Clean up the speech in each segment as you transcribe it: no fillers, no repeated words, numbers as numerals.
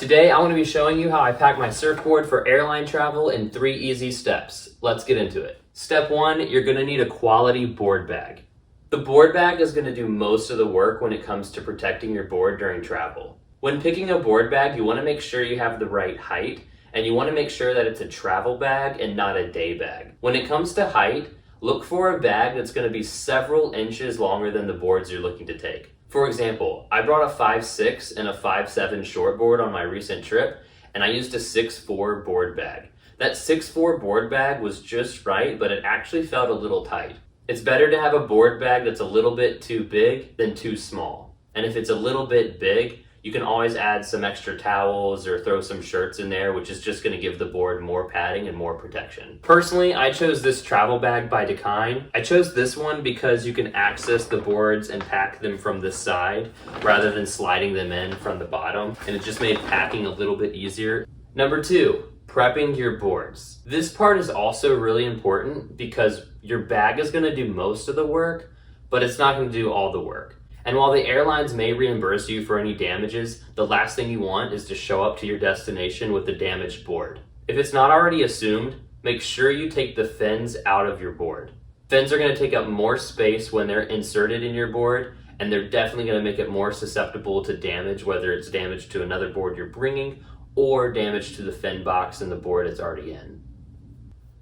Today I want to be showing you how I pack my surfboard for airline travel in 3 easy steps. Let's get into it. Step 1, you're going to need a quality board bag. The board bag is going to do most of the work when it comes to protecting your board during travel. When picking a board bag, you want to make sure you have the right height, and you want to make sure that it's a travel bag and not a day bag. When it comes to height, look for a bag that's going to be several inches longer than the boards you're looking to take. For example, I brought a 5'6" and a 5'7" shortboard on my recent trip, and I used a 6'4" board bag. That 6'4" board bag was just right, but it actually felt a little tight. It's better to have a board bag that's a little bit too big than too small. And if it's a little bit big, you can always add some extra towels or throw some shirts in there, which is just going to give the board more padding and more protection. Personally, I chose this travel bag by Dakine. I chose this one because you can access the boards and pack them from the side rather than sliding them in from the bottom, and it just made packing a little bit easier. Number 2, prepping your boards. This part is also really important because your bag is going to do most of the work, but it's not going to do all the work. And while the airlines may reimburse you for any damages, the last thing you want is to show up to your destination with a damaged board. If it's not already assumed, make sure you take the fins out of your board. Fins are going to take up more space when they're inserted in your board, and they're definitely going to make it more susceptible to damage, whether it's damage to another board you're bringing or damage to the fin box and the board it's already in.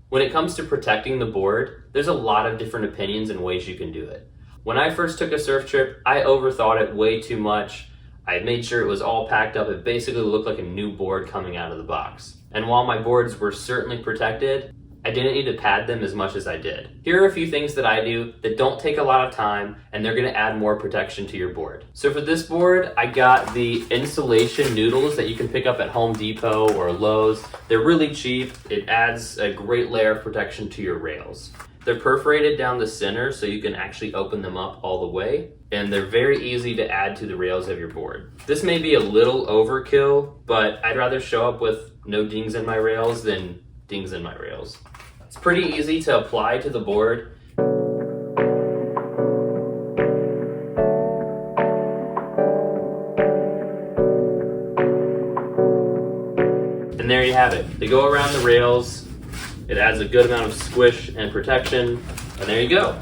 When it comes to protecting the board, there's a lot of different opinions and ways you can do it. When I first took a surf trip, I overthought it way too much. I made sure it was all packed up. It basically looked like a new board coming out of the box. And while my boards were certainly protected, I didn't need to pad them as much as I did. Here are a few things that I do that don't take a lot of time, and they're gonna add more protection to your board. So for this board, I got the insulation noodles that you can pick up at Home Depot or Lowe's. They're really cheap. It adds a great layer of protection to your rails. They're perforated down the center so you can actually open them up all the way, and they're very easy to add to the rails of your board. This may be a little overkill, but I'd rather show up with no dings in my rails than dings in my rails. It's pretty easy to apply to the board. And there you have it. They go around the rails. It adds a good amount of squish and protection, and there you go.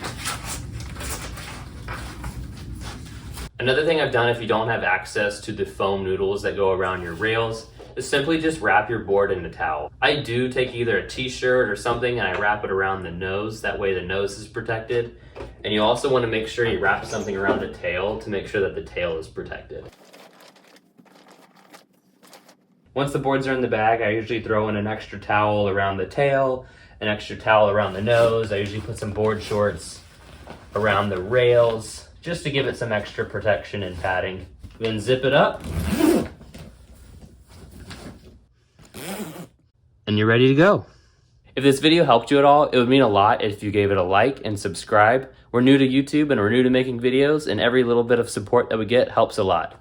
Another thing I've done if you don't have access to the foam noodles that go around your rails is simply just wrap your board in a towel. I do take either a t-shirt or something and I wrap it around the nose, that way the nose is protected. And you also want to make sure you wrap something around the tail to make sure that the tail is protected. Once the boards are in the bag, I usually throw in an extra towel around the tail, an extra towel around the nose. I usually put some board shorts around the rails just to give it some extra protection and padding. Then zip it up. And you're ready to go. If this video helped you at all, it would mean a lot if you gave it a like and subscribe. We're new to YouTube and we're new to making videos, and every little bit of support that we get helps a lot.